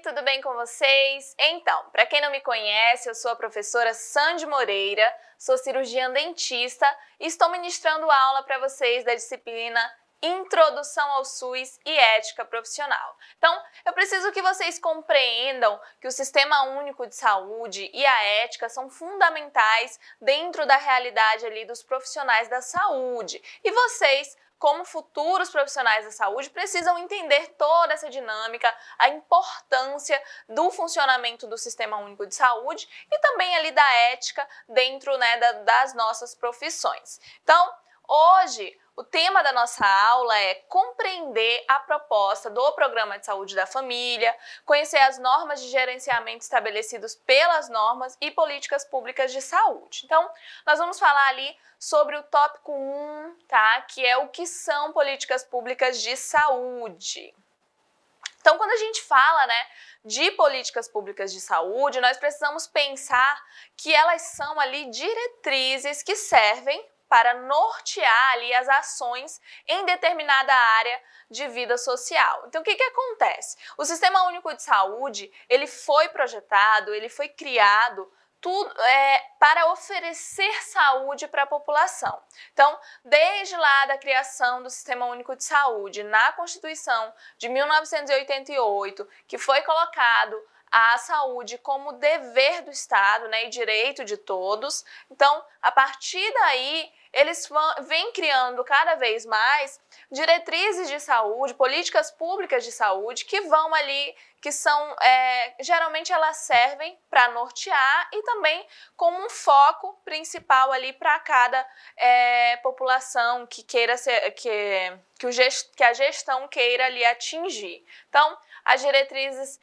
tudo bem com vocês? Então, para quem não me conhece, eu sou a professora Sandy Moreira, sou cirurgiã dentista e estou ministrando aula para vocês da disciplina Introdução ao SUS e Ética Profissional. Então, eu preciso que vocês compreendam que o Sistema Único de Saúde e a ética são fundamentais dentro da realidade ali dos profissionais da saúde. E vocês, como futuros profissionais da saúde, precisam entender toda essa dinâmica, a importância do funcionamento do Sistema Único de Saúde e também ali da ética dentro, das nossas profissões. Então, hoje, o tema da nossa aula é compreender a proposta do Programa de Saúde da Família, conhecer as normas de gerenciamento estabelecidos pelas normas e políticas públicas de saúde. Então, nós vamos falar ali sobre o tópico 1, tá? Que é o que são políticas públicas de saúde. Então, quando a gente fala, de políticas públicas de saúde, nós precisamos pensar que elas são ali diretrizes que servem para nortear ali as ações em determinada área de vida social. Então, o que acontece? O Sistema Único de Saúde, ele foi projetado, ele foi criado para oferecer saúde para a população. Então, desde lá da criação do Sistema Único de Saúde, na Constituição de 1988, que foi colocado a saúde como dever do Estado, e direito de todos. Então, a partir daí, eles vêm criando cada vez mais diretrizes de saúde, políticas públicas de saúde que vão ali, que são, geralmente elas servem para nortear e também como um foco principal ali para cada população que queira ser, que a gestão queira ali atingir. Então, as diretrizes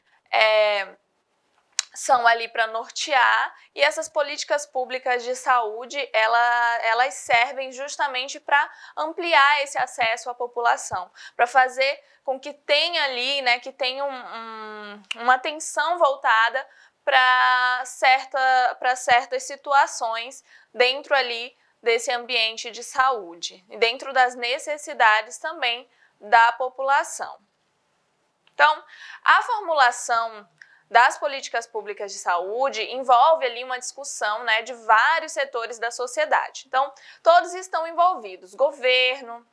são ali para nortear e essas políticas públicas de saúde, elas servem justamente para ampliar esse acesso à população, para fazer com que tenha ali, que tenha uma atenção voltada para certas situações dentro ali desse ambiente de saúde e dentro das necessidades também da população. Então, a formulação das políticas públicas de saúde envolve ali uma discussão, de vários setores da sociedade. Então, todos estão envolvidos: governo,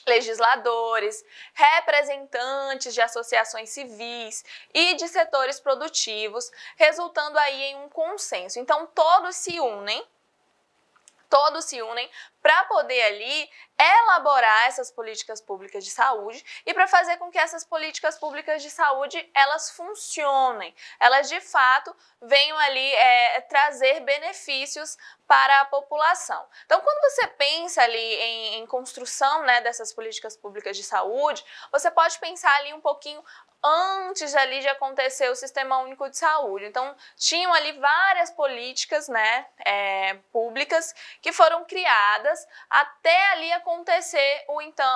legisladores, representantes de associações civis e de setores produtivos, resultando aí em um consenso. Então, todos se unem para poder ali elaborar essas políticas públicas de saúde e para fazer com que essas políticas públicas de saúde elas funcionem, elas de fato venham ali trazer benefícios para a população. Então, quando você pensa ali em construção dessas políticas públicas de saúde, você pode pensar ali um pouquinho antes ali de acontecer o Sistema Único de Saúde. Então, tinham ali várias políticas públicas que foram criadas até ali acontecer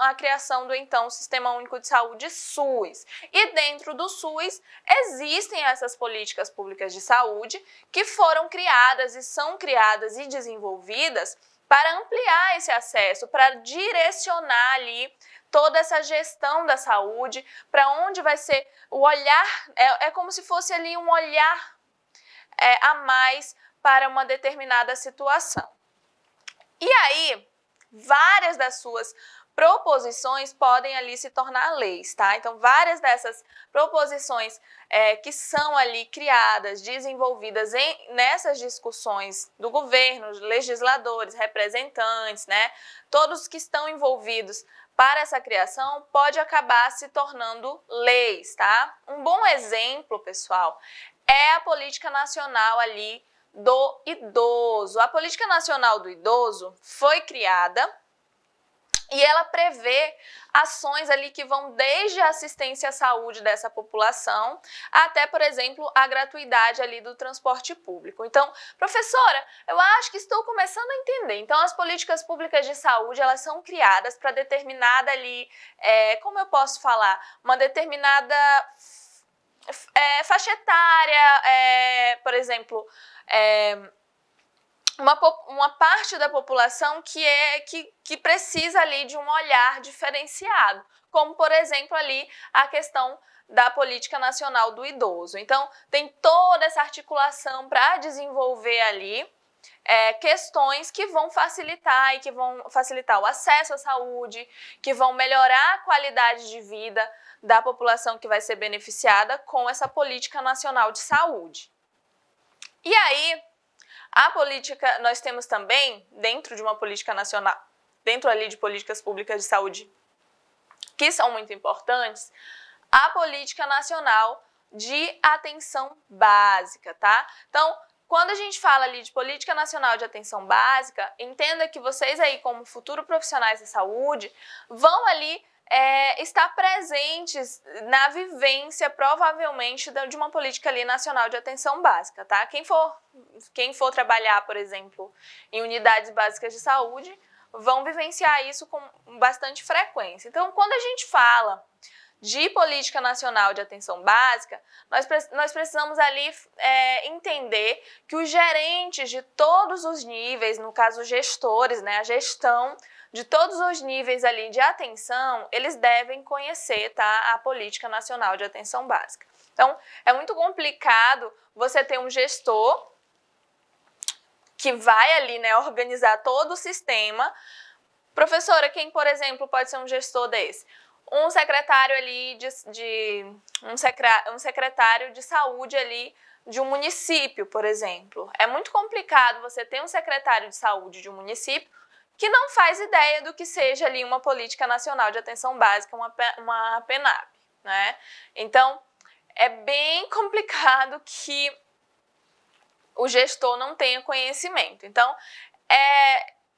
a criação do Sistema Único de Saúde SUS. E dentro do SUS existem essas políticas públicas de saúde que foram criadas e são criadas e desenvolvidas para ampliar esse acesso, para direcionar ali toda essa gestão da saúde, para onde vai ser o olhar, é como se fosse ali um olhar a mais para uma determinada situação. E aí, várias das suas proposições podem ali se tornar leis, tá? Então, várias dessas proposições que são ali criadas, desenvolvidas nessas discussões do governo, legisladores, representantes, todos que estão envolvidos para essa criação, pode acabar se tornando leis, tá? Um bom exemplo, pessoal, é a Política Nacional ali do Idoso. A Política Nacional do Idoso foi criada e ela prevê ações ali que vão desde a assistência à saúde dessa população até, por exemplo, a gratuidade ali do transporte público. Então, professora, eu acho que estou começando a entender. Então, as políticas públicas de saúde, elas são criadas para determinada ali, como eu posso falar, uma determinada faixa etária, por exemplo, uma parte da população que precisa ali de um olhar diferenciado, como, por exemplo, ali a questão da política nacional do idoso. Então, tem toda essa articulação para desenvolver ali questões que vão facilitar o acesso à saúde, que vão melhorar a qualidade de vida da população que vai ser beneficiada com essa política nacional de saúde. E aí, a política, nós temos também, dentro de uma política nacional, dentro ali de políticas públicas de saúde, que são muito importantes, a política nacional de atenção básica, tá? Então, quando a gente fala ali de política nacional de atenção básica, entenda que vocês aí, como futuros profissionais da saúde, vão ali estar presentes na vivência, provavelmente, de uma política ali nacional de atenção básica, tá? Quem for trabalhar, por exemplo, em unidades básicas de saúde, vão vivenciar isso com bastante frequência. Então, quando a gente fala de política nacional de atenção básica, nós precisamos ali entender que os gerentes de todos os níveis, no caso os gestores, né, a gestão de todos os níveis ali de atenção, eles devem conhecer, tá, a política nacional de atenção básica. Então, é muito complicado você ter um gestor que vai ali, né, organizar todo o sistema. Professora, quem, por exemplo, pode ser um gestor desse? Um secretário ali um secretário de saúde ali de um município, por exemplo. É muito complicado você ter um secretário de saúde de um município que não faz ideia do que seja ali uma política nacional de atenção básica, uma PNAB, né? Então, é bem complicado que o gestor não tenha conhecimento. Então,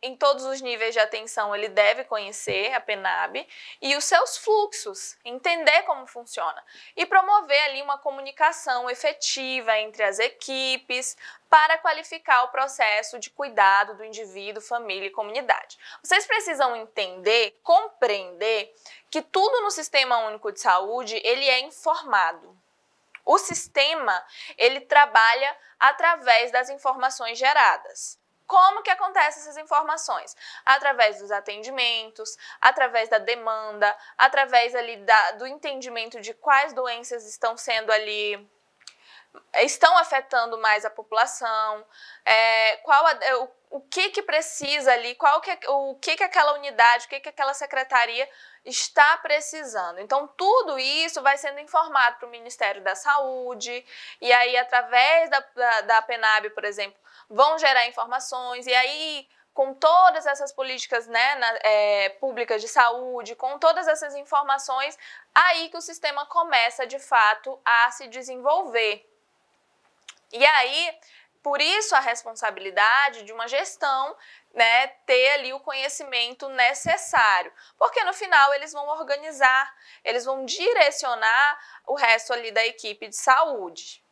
em todos os níveis de atenção, ele deve conhecer a PNAB e os seus fluxos, entender como funciona e promover ali uma comunicação efetiva entre as equipes para qualificar o processo de cuidado do indivíduo, família e comunidade. Vocês precisam entender, compreender que tudo no Sistema Único de Saúde, ele é informado. O sistema, ele trabalha através das informações geradas. Como que acontecem essas informações? Através dos atendimentos, através da demanda, através ali do entendimento de quais doenças estão afetando mais a população, o que precisa ali, o que aquela unidade, o que aquela secretaria está precisando. Então, tudo isso vai sendo informado para o Ministério da Saúde, e aí, através da PNAB, por exemplo, vão gerar informações, e aí, com todas essas políticas, né, públicas de saúde, com todas essas informações, aí que o sistema começa, de fato, a se desenvolver. E aí, por isso a responsabilidade de uma gestão, né, ter ali o conhecimento necessário, porque no final eles vão organizar, eles vão direcionar o resto ali da equipe de saúde.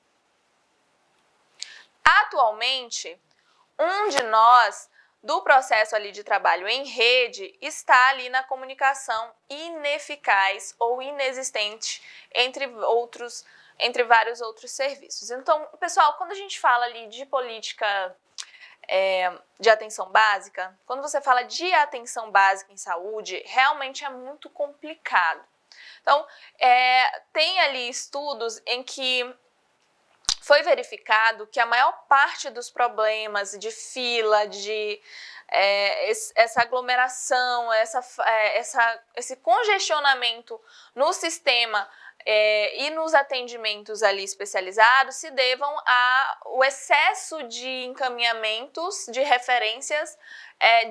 Atualmente, um de nós do processo ali de trabalho em rede está ali na comunicação ineficaz ou inexistente entre vários outros serviços. Então, pessoal, quando a gente fala ali de política de atenção básica, quando você fala de atenção básica em saúde, realmente é muito complicado. Então, tem ali estudos em que foi verificado que a maior parte dos problemas de fila, essa aglomeração, esse congestionamento no sistema e nos atendimentos ali especializados se devam ao excesso de encaminhamentos, de referências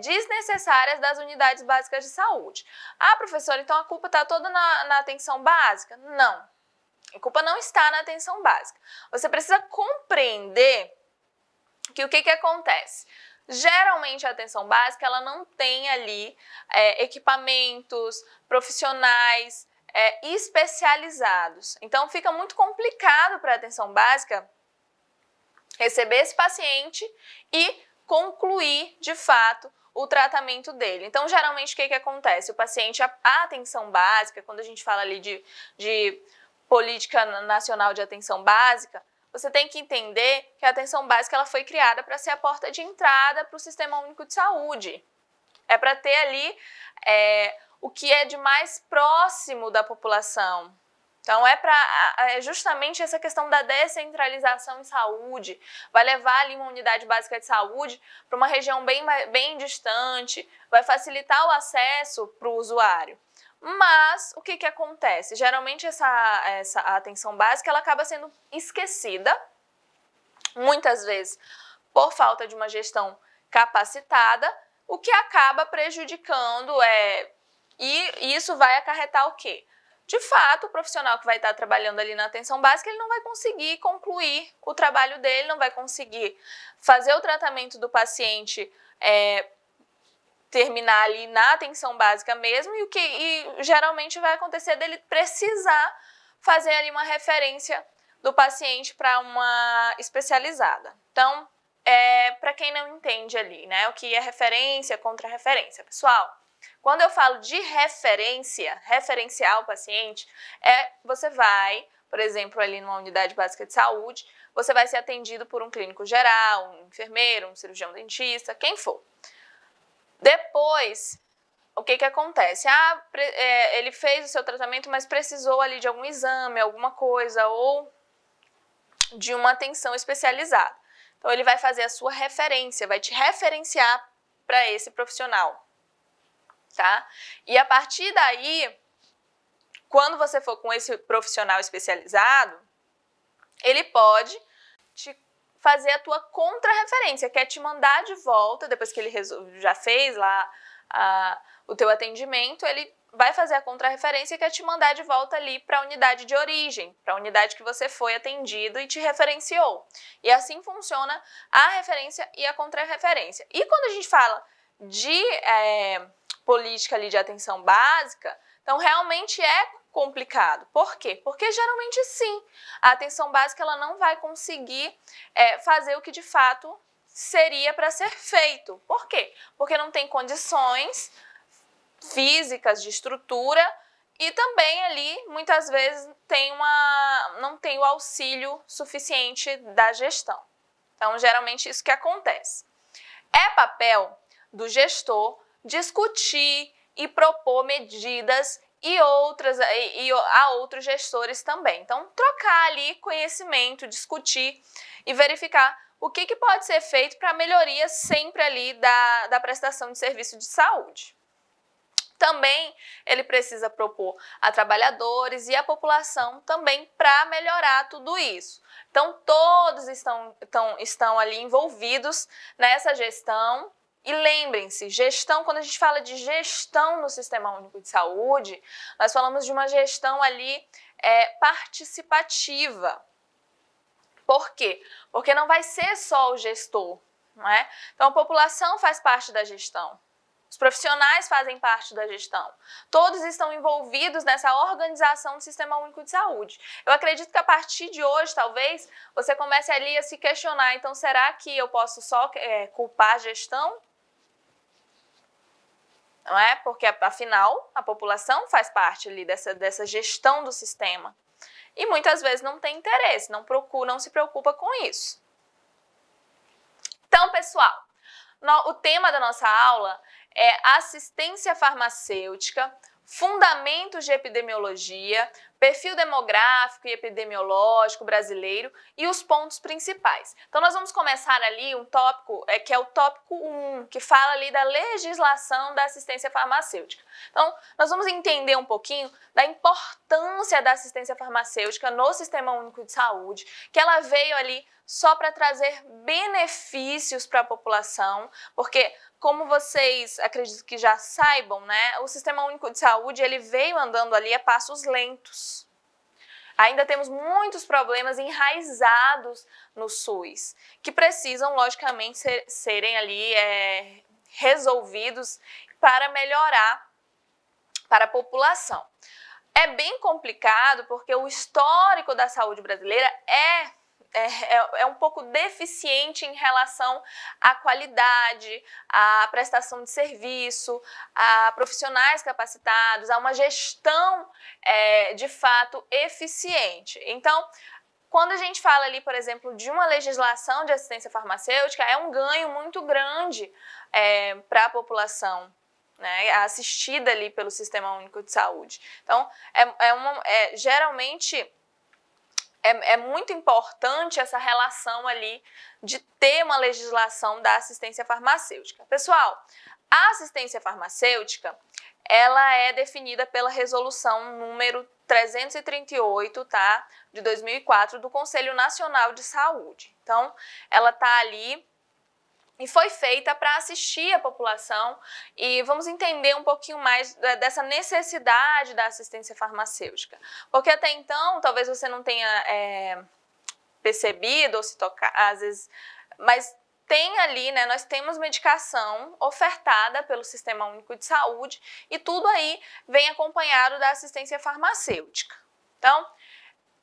desnecessárias das unidades básicas de saúde. Ah, professora, então a culpa está toda na atenção básica? Não. A culpa não está na atenção básica. Você precisa compreender que o que acontece? Geralmente a atenção básica ela não tem ali equipamentos profissionais especializados. Então fica muito complicado para a atenção básica receber esse paciente e concluir de fato o tratamento dele. Então geralmente o que acontece? O paciente, a atenção básica, quando a gente fala ali de política nacional de atenção básica, você tem que entender que a atenção básica ela foi criada para ser a porta de entrada para o Sistema Único de Saúde. É para ter ali o que é de mais próximo da população. Então, é justamente essa questão da descentralização em saúde, vai levar ali uma unidade básica de saúde para uma região bem distante, vai facilitar o acesso para o usuário. Mas, o que acontece? Geralmente, essa atenção básica ela acaba sendo esquecida, muitas vezes por falta de uma gestão capacitada, o que acaba prejudicando, e isso vai acarretar o quê? De fato, o profissional que vai estar trabalhando ali na atenção básica, ele não vai conseguir concluir o trabalho dele, não vai conseguir fazer o tratamento do paciente terminar ali na atenção básica mesmo, e geralmente vai acontecer dele precisar fazer ali uma referência do paciente para uma especializada. Então, para quem não entende ali, né, o que é referência, contra-referência. Pessoal, quando eu falo de referenciar o paciente, você vai, por exemplo, ali numa unidade básica de saúde, você vai ser atendido por um clínico geral, um enfermeiro, um cirurgião dentista, quem for. Depois, o que acontece? Ele fez o seu tratamento, mas precisou ali de algum exame, alguma coisa, ou de uma atenção especializada. Então, ele vai fazer a sua referência, vai te referenciar para esse profissional. Tá? E a partir daí, quando você for com esse profissional especializado, ele pode te fazer a tua contra-referência, que é te mandar de volta, depois que ele já fez lá o teu atendimento, ele vai fazer a contra-referência, que é te mandar de volta ali para a unidade de origem, para a unidade que você foi atendido e te referenciou. E assim funciona a referência e a contra-referência. E quando a gente fala de política ali de atenção básica, então realmente é complicado. Por quê? Porque geralmente sim, a atenção básica ela não vai conseguir fazer o que de fato seria para ser feito. Por quê? Porque não tem condições físicas de estrutura e também ali muitas vezes não tem o auxílio suficiente da gestão. Então geralmente isso que acontece. É papel do gestor discutir e propor medidas e a outros gestores também. Então, trocar ali conhecimento, discutir e verificar o que pode ser feito para melhoria sempre ali da prestação de serviço de saúde. Também ele precisa propor a trabalhadores e a população também para melhorar tudo isso. Então, todos estão ali envolvidos nessa gestão. E lembrem-se, gestão, quando a gente fala de gestão no Sistema Único de Saúde, nós falamos de uma gestão ali participativa. Por quê? Porque não vai ser só o gestor, não é? Então, a população faz parte da gestão. Os profissionais fazem parte da gestão. Todos estão envolvidos nessa organização do Sistema Único de Saúde. Eu acredito que a partir de hoje, talvez, você comece ali a se questionar. Então, será que eu posso só culpar a gestão? Não é? Porque, afinal, a população faz parte ali dessa gestão do sistema. E muitas vezes não tem interesse, não se preocupa com isso. Então, pessoal, o tema da nossa aula é assistência farmacêutica, fundamentos de epidemiologia, perfil demográfico e epidemiológico brasileiro e os pontos principais. Então, nós vamos começar ali um tópico, que é o tópico 1, que fala ali da legislação da assistência farmacêutica. Então, nós vamos entender um pouquinho da importância da assistência farmacêutica no Sistema Único de Saúde, que ela veio ali só para trazer benefícios para a população, porque, como vocês acredito que já saibam, né, o Sistema Único de Saúde ele veio andando ali a passos lentos. Ainda temos muitos problemas enraizados no SUS, que precisam, logicamente, serem ali resolvidos para melhorar para a população. É bem complicado porque o histórico da saúde brasileira é um pouco deficiente em relação à qualidade, à prestação de serviço, a profissionais capacitados, a uma gestão de fato eficiente. Então, quando a gente fala ali, por exemplo, de uma legislação de assistência farmacêutica, é um ganho muito grande para a população, né, assistida ali pelo Sistema Único de Saúde. Então, geralmente é muito importante essa relação ali de ter uma legislação da assistência farmacêutica. Pessoal, a assistência farmacêutica, ela é definida pela resolução número 338, tá, de 2004, do Conselho Nacional de Saúde. Então, ela está ali e foi feita para assistir a população, e vamos entender um pouquinho mais dessa necessidade da assistência farmacêutica. Porque até então, talvez você não tenha percebido ou se tocar, às vezes, mas tem ali, né, nós temos medicação ofertada pelo Sistema Único de Saúde e tudo aí vem acompanhado da assistência farmacêutica. Então,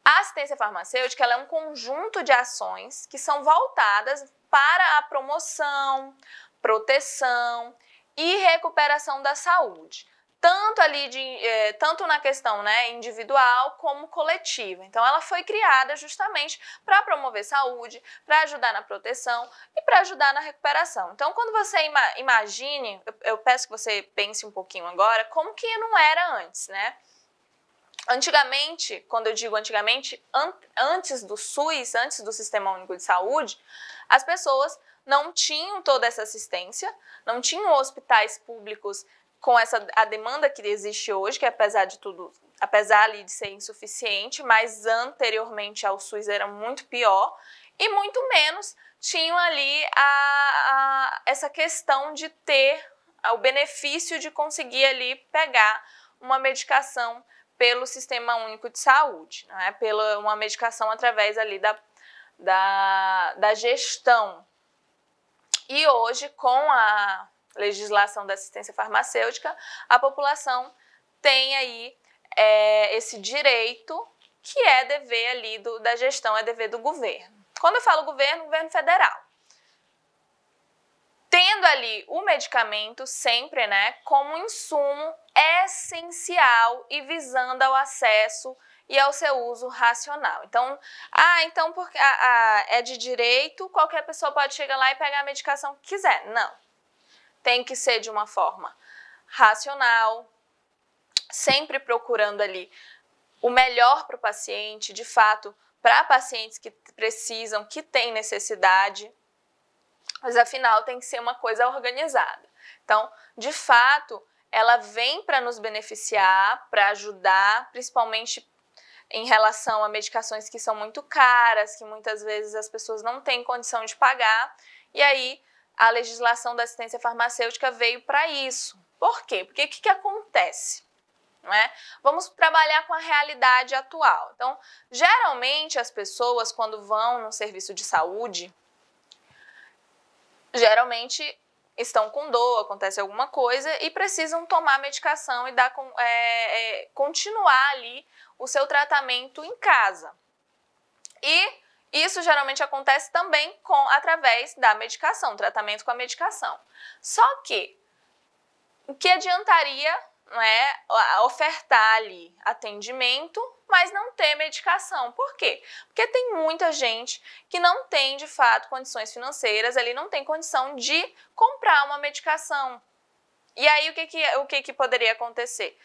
a assistência farmacêutica ela é um conjunto de ações que são voltadas para a promoção, proteção e recuperação da saúde, tanto na questão, né, individual como coletiva. Então, ela foi criada justamente para promover saúde, para ajudar na proteção e para ajudar na recuperação. Então, quando você imagine, eu peço que você pense um pouquinho agora, como que não era antes, né? Antigamente, quando eu digo antigamente, antes do SUS, antes do Sistema Único de Saúde, as pessoas não tinham toda essa assistência, não tinham hospitais públicos com a demanda que existe hoje, que apesar de tudo, apesar ali de ser insuficiente, mas anteriormente ao SUS era muito pior, e muito menos tinham ali essa questão de ter o benefício de conseguir ali pegar uma medicação pelo Sistema Único de Saúde, não é? Pela uma medicação através ali da gestão. E hoje, com a legislação da assistência farmacêutica, a população tem aí esse direito que é dever ali da gestão, é dever do governo. Quando eu falo governo, governo federal. Tendo ali o medicamento sempre, né, como insumo essencial e visando ao acesso e ao seu uso racional. Então, então porque é de direito, qualquer pessoa pode chegar lá e pegar a medicação que quiser. Não. Tem que ser de uma forma racional, sempre procurando ali o melhor para o paciente, de fato, para pacientes que precisam, que têm necessidade. Mas afinal tem que ser uma coisa organizada. Então, de fato, ela vem para nos beneficiar, para ajudar, principalmente em relação a medicações que são muito caras, que muitas vezes as pessoas não têm condição de pagar. E aí, a legislação da assistência farmacêutica veio para isso. Por quê? Porque o que acontece? Não é? Vamos trabalhar com a realidade atual. Então, geralmente as pessoas, quando vão num serviço de saúde, geralmente estão com dor, acontece alguma coisa e precisam tomar medicação e continuar ali o seu tratamento em casa. E isso geralmente acontece também através da medicação, tratamento com a medicação. Só que o que adiantaria, não é, ofertar ali atendimento, mas não ter medicação. Por quê? Porque tem muita gente que não tem, de fato, condições financeiras, ali não tem condição de comprar uma medicação. E aí, o que poderia acontecer?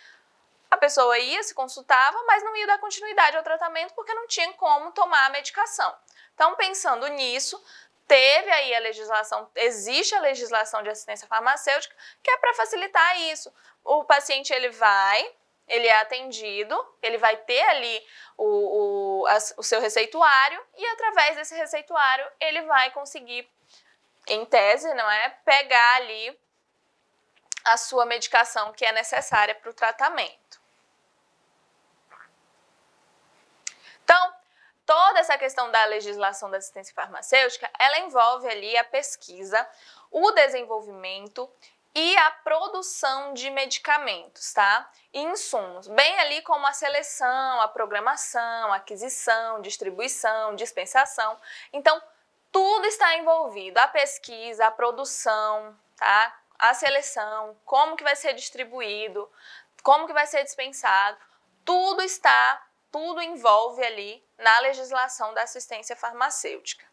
A pessoa ia, se consultava, mas não ia dar continuidade ao tratamento porque não tinha como tomar a medicação. Então, pensando nisso, teve aí a legislação, existe a legislação de assistência farmacêutica, que é para facilitar isso. O paciente ele é atendido, ele vai ter ali o seu receituário e através desse receituário ele vai conseguir, em tese, não é, pegar ali a sua medicação que é necessária para o tratamento. Então, toda essa questão da legislação da assistência farmacêutica, ela envolve ali a pesquisa, o desenvolvimento e a produção de medicamentos, tá? E insumos, bem ali como a seleção, a programação, a aquisição, distribuição, dispensação. Então, tudo está envolvido, a pesquisa, a produção, tá? A seleção, como que vai ser distribuído, como que vai ser dispensado, tudo está tudo envolve ali na legislação da assistência farmacêutica.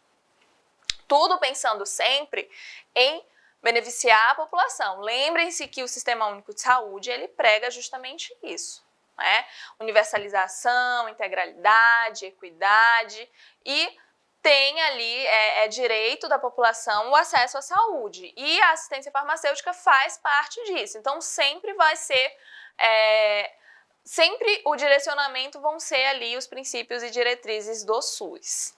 Tudo pensando sempre em beneficiar a população. Lembrem-se que o Sistema Único de Saúde, ele prega justamente isso, né? Universalização, integralidade, equidade e tem ali, direito da população o acesso à saúde. E a assistência farmacêutica faz parte disso. Então, sempre vai ser, sempre o direcionamento vão ser ali os princípios e diretrizes do SUS.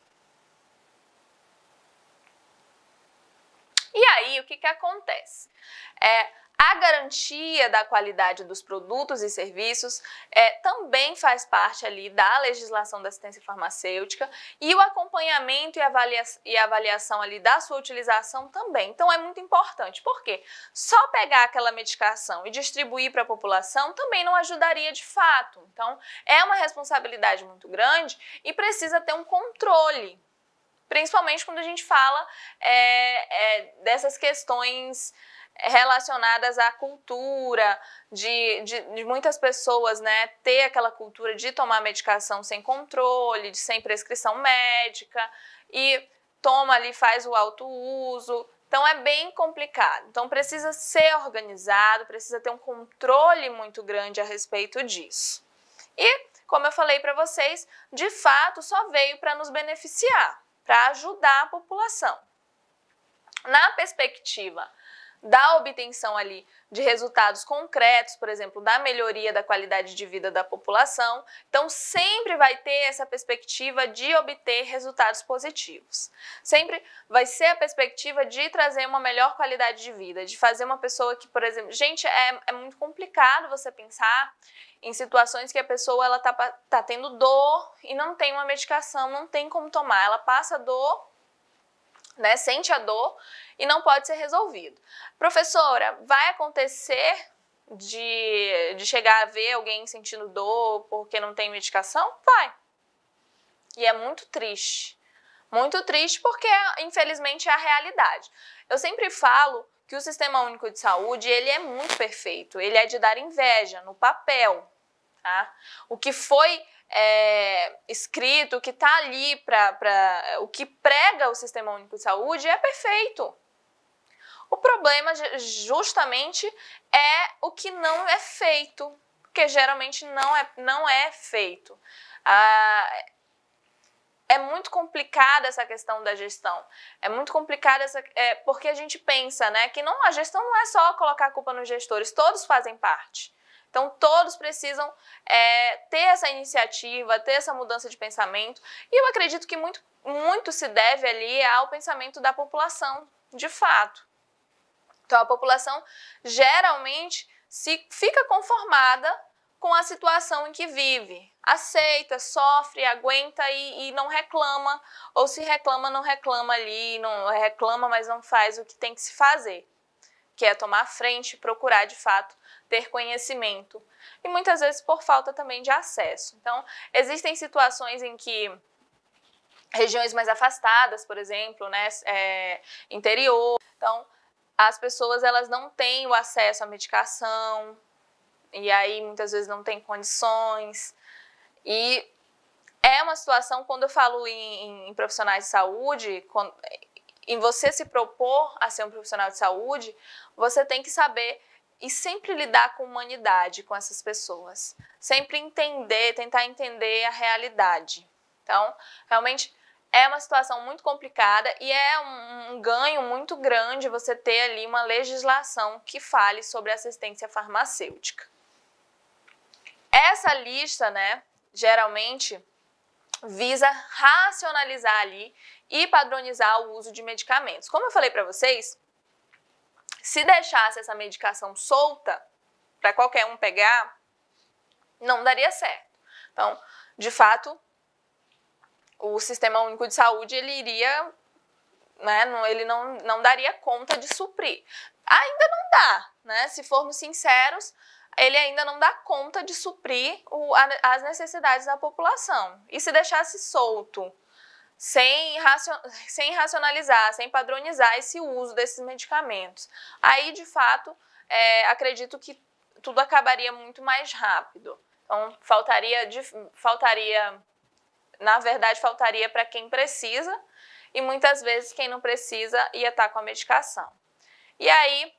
E aí, o que acontece? A garantia da qualidade dos produtos e serviços também faz parte ali da legislação da assistência farmacêutica e o acompanhamento e avaliação ali da sua utilização também. Então é muito importante, porque só pegar aquela medicação e distribuir para a população também não ajudaria de fato. Então é uma responsabilidade muito grande e precisa ter um controle, principalmente quando a gente fala dessas questões relacionadas à cultura, de muitas pessoas, né, ter aquela cultura de tomar medicação sem controle, sem prescrição médica, e toma ali, faz o autouso. Então é bem complicado. Então precisa ser organizado, precisa ter um controle muito grande a respeito disso. E, como eu falei para vocês, de fato só veio para nos beneficiar, para ajudar a população. Na perspectiva da obtenção ali de resultados concretos, por exemplo, da melhoria da qualidade de vida da população, então sempre vai ter essa perspectiva de obter resultados positivos. Sempre vai ser a perspectiva de trazer uma melhor qualidade de vida, de fazer uma pessoa que, por exemplo, gente, é muito complicado você pensar em situações que a pessoa ela tá tendo dor e não tem uma medicação, não tem como tomar, ela passa dor, né, sente a dor e não pode ser resolvido. Professora, vai acontecer de chegar a ver alguém sentindo dor porque não tem medicação? Vai. E é muito triste porque infelizmente é a realidade. Eu sempre falo que o Sistema Único de Saúde, ele é muito perfeito, ele é de dar inveja no papel, tá? O que foi escrito, o que está ali o que prega o Sistema Único de Saúde é perfeito. O problema justamente é o que não é feito, porque geralmente não é feito. É muito complicada essa questão da gestão, é muito complicada porque a gente pensa, né, que a gestão não é só colocar a culpa nos gestores, todos fazem parte. Então, todos precisam ter essa iniciativa, ter essa mudança de pensamento. E eu acredito que muito se deve ali ao pensamento da população, de fato. Então, a população geralmente fica conformada com a situação em que vive. Aceita, sofre, aguenta e não reclama. Ou se reclama, não reclama ali, não reclama, mas não faz o que tem que se fazer, que é tomar a frente, procurar de fato ter conhecimento. E muitas vezes por falta também de acesso. Então, existem situações em que regiões mais afastadas, por exemplo, né, interior, então as pessoas elas não têm o acesso à medicação e aí muitas vezes não têm condições. E é uma situação, quando eu falo em profissionais de saúde, em você se propor a ser um profissional de saúde, você tem que saber e sempre lidar com humanidade com essas pessoas. Sempre tentar entender a realidade. Então, realmente é uma situação muito complicada e é um ganho muito grande você ter ali uma legislação que fale sobre assistência farmacêutica. Essa lista, né, geralmente visa racionalizar ali e padronizar o uso de medicamentos. Como eu falei para vocês, se deixasse essa medicação solta para qualquer um pegar, não daria certo. Então, de fato, o Sistema Único de Saúde ele iria, né, ele não daria conta de suprir. Ainda não dá, né? Se formos sinceros, ele ainda não dá conta de suprir as necessidades da população. E se deixasse solto, sem racionalizar, sem padronizar esse uso desses medicamentos, aí de fato acredito que tudo acabaria muito mais rápido. Então, na verdade, faltaria para quem precisa e muitas vezes quem não precisa ia estar com a medicação. E aí,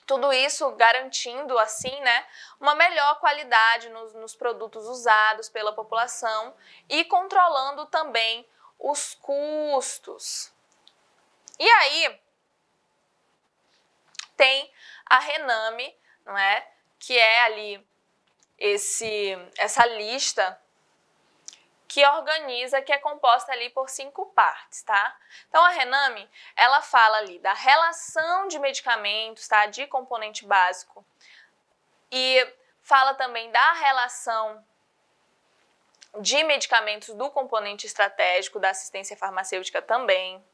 tudo isso garantindo, assim, né, uma melhor qualidade nos produtos usados pela população e controlando também os custos. E aí, tem a Rename, não é? Que é ali essa lista que organiza, que é composta ali por 5 partes, tá? Então, a Rename, ela fala ali da relação de medicamentos, tá? De componente básico. E fala também da relação de medicamentos do componente estratégico da assistência farmacêutica também.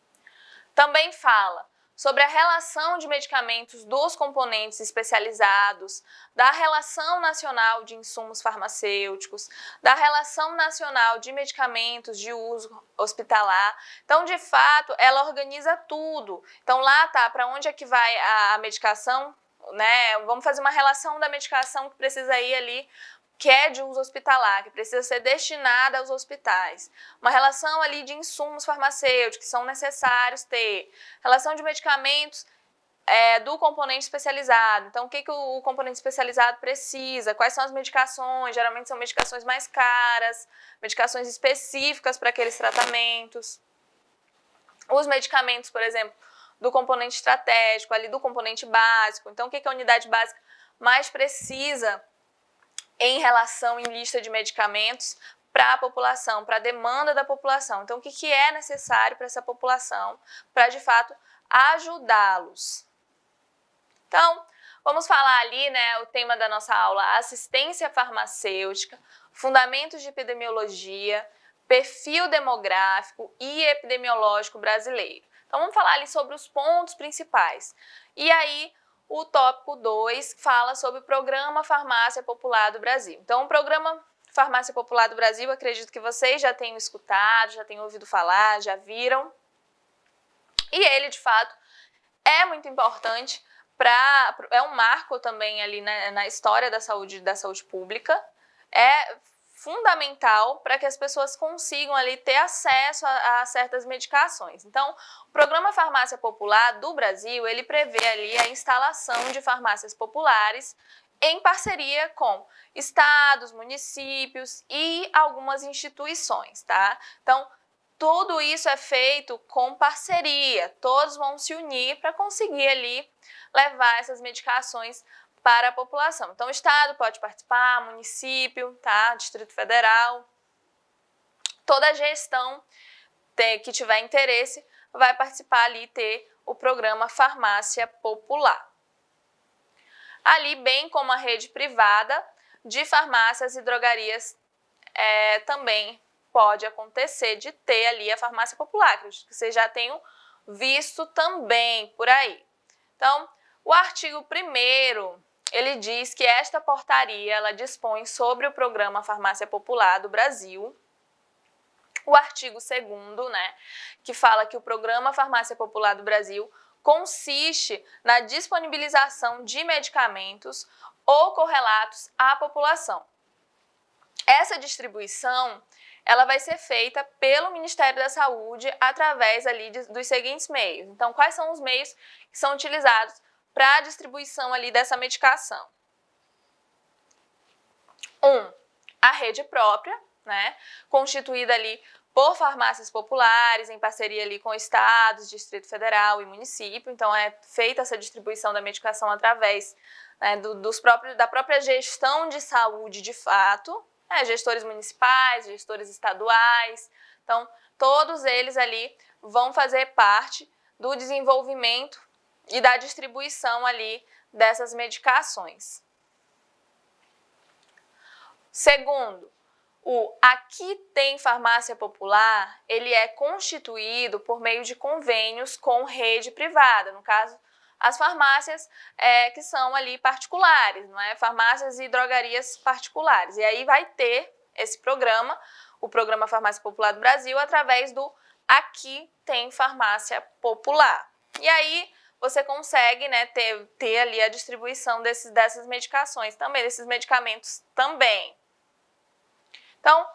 Também fala sobre a relação de medicamentos dos componentes especializados, da Relação Nacional de Insumos Farmacêuticos, da Relação Nacional de Medicamentos de Uso Hospitalar. Então, de fato, ela organiza tudo. Então, lá tá para onde é que vai a medicação, né? Vamos fazer uma relação da medicação que precisa ir ali, que é de uso hospitalar, que precisa ser destinada aos hospitais. Uma relação ali de insumos farmacêuticos que são necessários ter. Relação de medicamentos do componente especializado. Então, o que o componente especializado precisa? Quais são as medicações? Geralmente são medicações mais caras, medicações específicas para aqueles tratamentos. Os medicamentos, por exemplo, do componente estratégico, ali do componente básico. Então, o que a unidade básica mais precisa em relação em lista de medicamentos para a população, para a demanda da população. Então, o que é necessário para essa população, para de fato ajudá-los. Então, vamos falar ali, né, o tema da nossa aula, assistência farmacêutica, fundamentos de epidemiologia, perfil demográfico e epidemiológico brasileiro. Então, vamos falar ali sobre os pontos principais. E aí, o tópico 2 fala sobre o Programa Farmácia Popular do Brasil. Então, o Programa Farmácia Popular do Brasil, acredito que vocês já tenham escutado, já tenham ouvido falar, já viram. E ele, de fato, é muito importante, é um marco também ali, né, na história da saúde pública. É fundamental para que as pessoas consigam ali ter acesso a certas medicações. Então, o Programa Farmácia Popular do Brasil, ele prevê ali a instalação de farmácias populares em parceria com estados, municípios e algumas instituições, tá? Então, tudo isso é feito com parceria, todos vão se unir para conseguir ali levar essas medicações para a população. Então, o estado pode participar, município, tá? Distrito Federal, toda a gestão que tiver interesse vai participar ali e ter o programa Farmácia Popular. Ali, bem como a rede privada de farmácias e drogarias, também pode acontecer de ter ali a farmácia popular, que vocês já tenham visto também por aí. Então, o artigo 1º, ele diz que esta portaria, ela dispõe sobre o Programa Farmácia Popular do Brasil. O artigo 2º, né, que fala que o Programa Farmácia Popular do Brasil consiste na disponibilização de medicamentos ou correlatos à população. Essa distribuição, ela vai ser feita pelo Ministério da Saúde através ali dos seguintes meios. Então, quais são os meios que são utilizados para a distribuição ali dessa medicação? A rede própria, né, constituída ali por farmácias populares, em parceria ali com estados, Distrito Federal e município. Então, é feita essa distribuição da medicação através, né, da própria gestão de saúde de fato, gestores municipais, gestores estaduais. Então, todos eles ali vão fazer parte do desenvolvimento e da distribuição ali dessas medicações. Segundo, o Aqui Tem Farmácia Popular, ele é constituído por meio de convênios com rede privada, no caso, as farmácias que são ali particulares, não é? Farmácias e drogarias particulares. E aí vai ter esse programa, o Programa Farmácia Popular do Brasil, através do Aqui Tem Farmácia Popular. E aí você consegue, né, ter ali a distribuição dessas medicações também, desses medicamentos também. Então,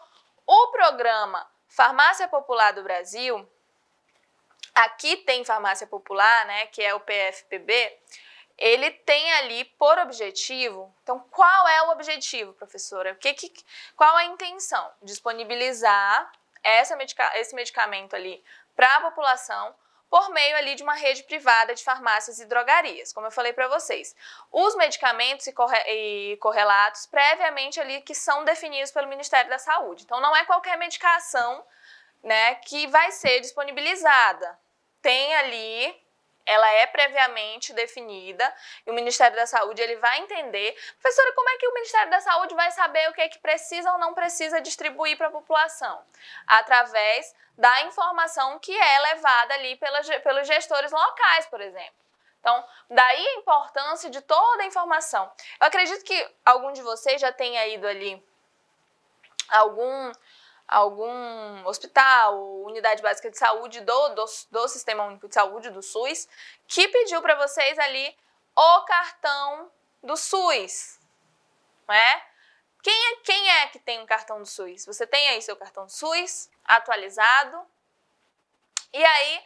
o programa Farmácia Popular do Brasil, aqui tem Farmácia Popular, né, que é o PFPB, ele tem ali por objetivo, então qual é o objetivo, professora? Qual a intenção? Disponibilizar esse medicamento ali para a população por meio ali de uma rede privada de farmácias e drogarias, como eu falei para vocês. Os medicamentos e correlatos previamente ali que são definidos pelo Ministério da Saúde. Então não é qualquer medicação, né, que vai ser disponibilizada. Tem ali, ela é previamente definida e o Ministério da Saúde ele vai entender. Professora, como é que o Ministério da Saúde vai saber o que é que precisa ou não precisa distribuir para a população? Através da informação que é levada ali pelos gestores locais, por exemplo. Então, daí a importância de toda a informação. Eu acredito que algum de vocês já tenha ido ali algum hospital, unidade básica de saúde do Sistema Único de Saúde, do SUS, que pediu para vocês ali o cartão do SUS, né? Quem é que tem um cartão do SUS? Você tem aí seu cartão do SUS atualizado? E aí,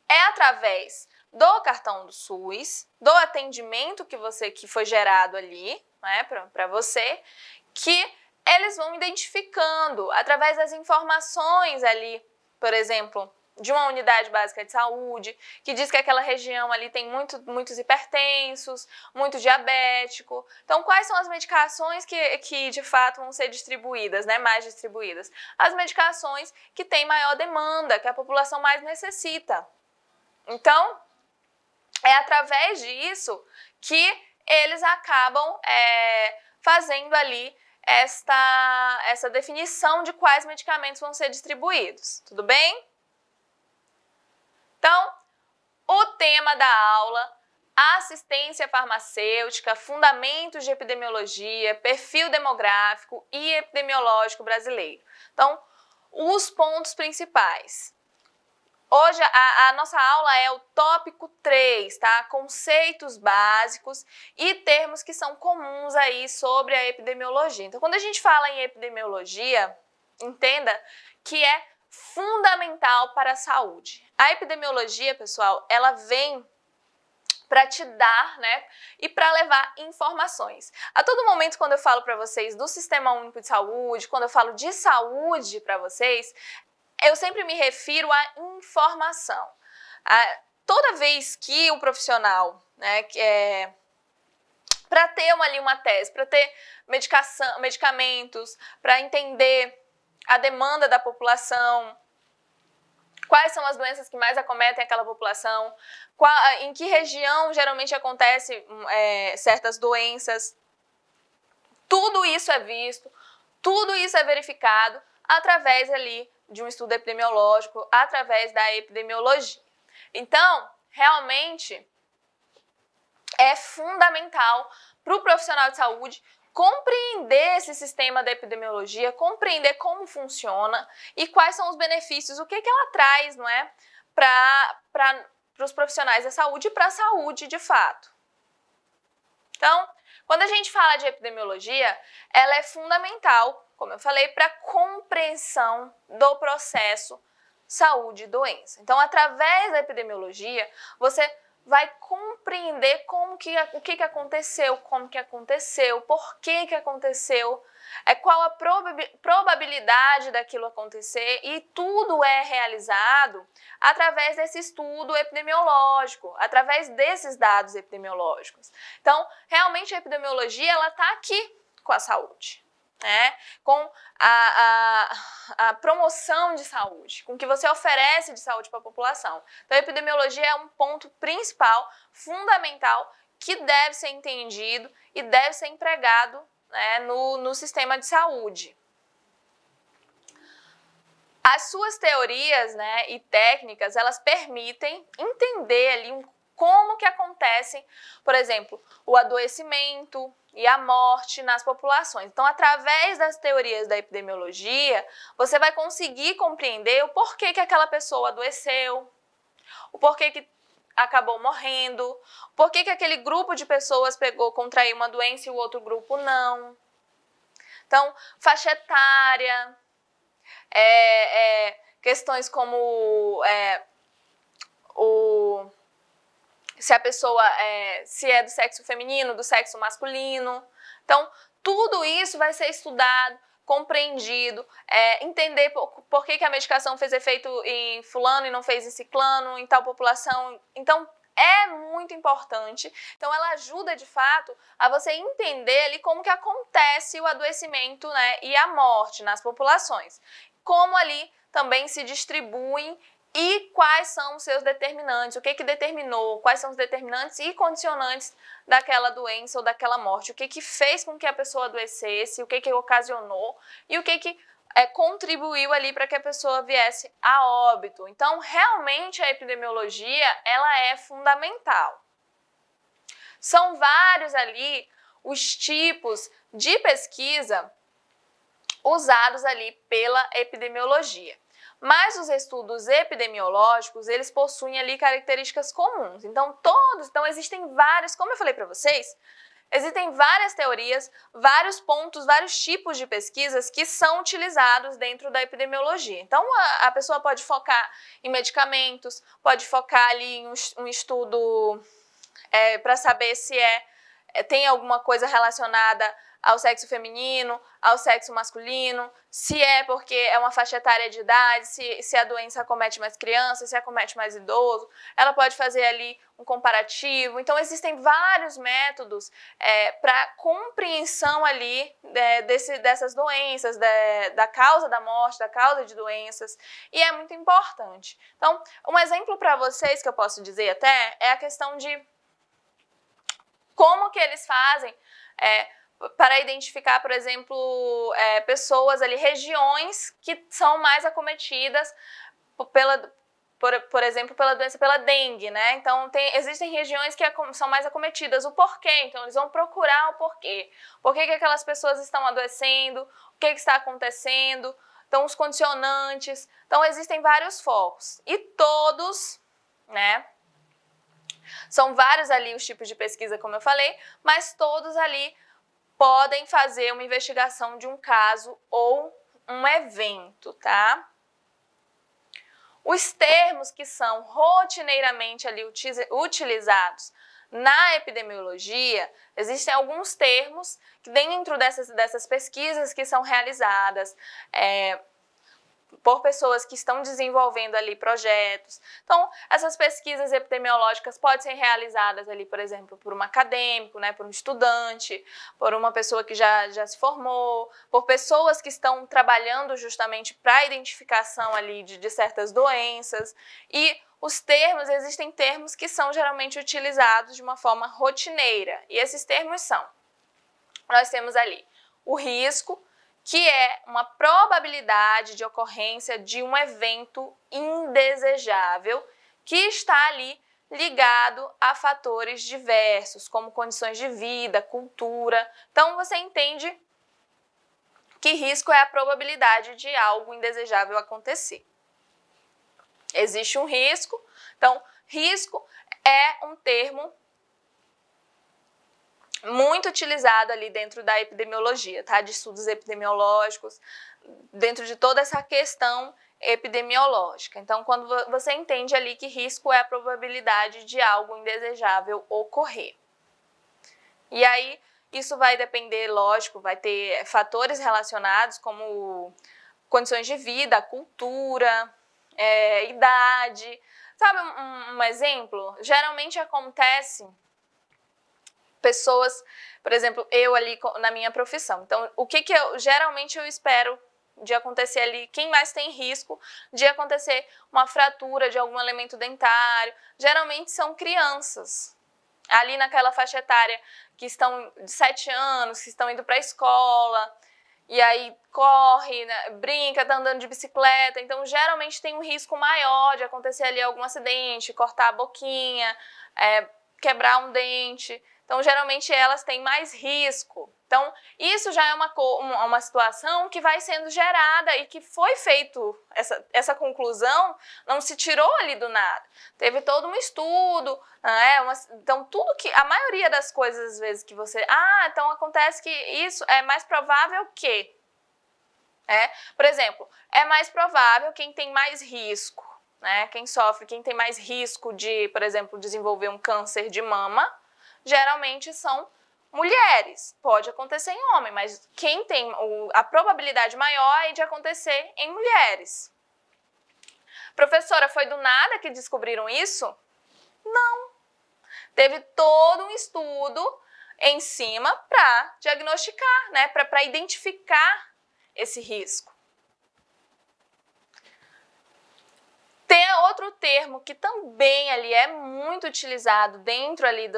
é através do cartão do SUS, do atendimento que foi gerado ali, né, para você, que eles vão identificando através das informações ali, por exemplo, de uma unidade básica de saúde, que diz que aquela região ali tem muitos hipertensos, muito diabético. Então, quais são as medicações que de fato vão ser distribuídas, né, mais distribuídas? As medicações que têm maior demanda, que a população mais necessita. Então, é através disso que eles acabam fazendo ali essa definição de quais medicamentos vão ser distribuídos. Tudo bem? Então, o tema da aula, assistência farmacêutica, fundamentos de epidemiologia, perfil demográfico e epidemiológico brasileiro. Então, os pontos principais. Hoje a nossa aula é o tópico 3, tá? Conceitos básicos e termos que são comuns aí sobre a epidemiologia. Então, quando a gente fala em epidemiologia, entenda que é fundamental para a saúde. A epidemiologia, pessoal, ela vem para te dar, né, e para levar informações. A todo momento, quando eu falo para vocês do Sistema Único de Saúde, quando eu falo de saúde para vocês, eu sempre me refiro à informação. Toda vez que o profissional, né, para ter uma tese, para ter medicamentos, para entender a demanda da população, quais são as doenças que mais acometem aquela população, em que região geralmente acontecem certas doenças. Tudo isso é visto, tudo isso é verificado através ali de um estudo epidemiológico, através da epidemiologia. Então, realmente, é fundamental para o profissional de saúde compreender esse sistema da epidemiologia, compreender como funciona e quais são os benefícios, o que ela traz, não é, para os profissionais da saúde e para a saúde de fato. Então, quando a gente fala de epidemiologia, ela é fundamental, como eu falei, para a compreensão do processo saúde e doença. Então, através da epidemiologia, você vai compreender o que aconteceu, como que aconteceu, por que aconteceu, qual a probabilidade daquilo acontecer, e tudo é realizado através desse estudo epidemiológico, através desses dados epidemiológicos. Então, realmente a epidemiologia ela está aqui com a saúde, né? Com a promoção de saúde, com o que você oferece de saúde para a população. Então, a epidemiologia é um ponto principal, fundamental, que deve ser entendido e deve ser empregado, né, no sistema de saúde. As suas teorias, né, e técnicas, elas permitem entender ali como que acontecem, por exemplo, o adoecimento e a morte nas populações. Então, através das teorias da epidemiologia, você vai conseguir compreender o porquê que aquela pessoa adoeceu, o porquê que acabou morrendo, por que aquele grupo de pessoas contraiu uma doença e o outro grupo não. Então, faixa etária, questões como se a pessoa se é do sexo feminino, do sexo masculino. Então, tudo isso vai ser estudado, compreendido, entender por que a medicação fez efeito em fulano e não fez em ciclano, em tal população. Então, é muito importante. Então, ela ajuda, de fato, a você entender ali como que acontece o adoecimento, né, e a morte nas populações. Como ali também se distribuem e quais são os seus determinantes, o que determinou, quais são os determinantes e condicionantes daquela doença ou daquela morte, o que fez com que a pessoa adoecesse, o que ocasionou e o que contribuiu ali para que a pessoa viesse a óbito. Então, realmente a epidemiologia, ela é fundamental. São vários ali os tipos de pesquisa usados ali pela epidemiologia. Mas os estudos epidemiológicos, eles possuem ali características comuns. Então, existem vários, como eu falei para vocês, existem várias teorias, vários pontos, vários tipos de pesquisas que são utilizados dentro da epidemiologia. Então, a pessoa pode focar em medicamentos, pode focar ali em um estudo para saber se tem alguma coisa relacionada ao sexo feminino, ao sexo masculino, se é porque é uma faixa etária de idade, se a doença acomete mais crianças, se acomete mais idoso. Ela pode fazer ali um comparativo. Então, existem vários métodos para compreensão ali dessas doenças, da causa da morte, da causa de doenças, e é muito importante. Então, um exemplo para vocês que eu posso dizer até é a questão de como que eles fazem para identificar, por exemplo, pessoas ali, regiões que são mais acometidas por exemplo, pela doença, pela dengue, né? Então, existem regiões que são mais acometidas. O porquê? Então, eles vão procurar o porquê. Por que aquelas pessoas estão adoecendo? O que está acontecendo? Então, os condicionantes. Então, existem vários focos. E todos, né? São vários ali os tipos de pesquisa, como eu falei, mas todos ali podem fazer uma investigação de um caso ou um evento, tá? Os termos que são rotineiramente ali utilizados na epidemiologia, existem alguns termos que dentro dessas pesquisas que são realizadas por pessoas que estão desenvolvendo ali projetos. Então, essas pesquisas epidemiológicas podem ser realizadas ali, por exemplo, por um acadêmico, né, por um estudante, por uma pessoa que já se formou, por pessoas que estão trabalhando justamente para a identificação ali de certas doenças. E existem termos que são geralmente utilizados de uma forma rotineira. E esses termos nós temos ali o risco, que é uma probabilidade de ocorrência de um evento indesejável que está ali ligado a fatores diversos, como condições de vida, cultura. Então, você entende que risco é a probabilidade de algo indesejável acontecer. Existe um risco, então, risco é um termo muito utilizado ali dentro da epidemiologia, tá? De estudos epidemiológicos, dentro de toda essa questão epidemiológica. Então, quando você entende ali que risco é a probabilidade de algo indesejável ocorrer. E aí, isso vai depender, lógico, vai ter fatores relacionados como condições de vida, cultura, idade. Sabe um exemplo? Geralmente acontece pessoas, por exemplo, eu ali na minha profissão. Então, o que geralmente eu espero de acontecer ali, quem mais tem risco de acontecer uma fratura de algum elemento dentário, geralmente são crianças. Ali naquela faixa etária que estão de 7 anos, que estão indo para a escola, e aí corre, né, brinca, tá andando de bicicleta, então geralmente tem um risco maior de acontecer ali algum acidente, cortar a boquinha, quebrar um dente. Então, geralmente, elas têm mais risco Então, isso já é uma situação que vai sendo gerada e que foi feito, essa conclusão não se tirou ali do nada. Teve todo um estudo, né? Então tudo que, a maioria das coisas às vezes que você, então acontece que isso é mais provável que, por exemplo, é mais provável quem tem mais risco, né? Quem tem mais risco de, por exemplo, desenvolver um câncer de mama, geralmente são mulheres. Pode acontecer em homem, mas quem tem a probabilidade maior é de acontecer em mulheres. Professora, foi do nada que descobriram isso? Não. Teve todo um estudo em cima para diagnosticar, né? Para identificar esse risco. Tem outro termo que também ali é muito utilizado dentro ali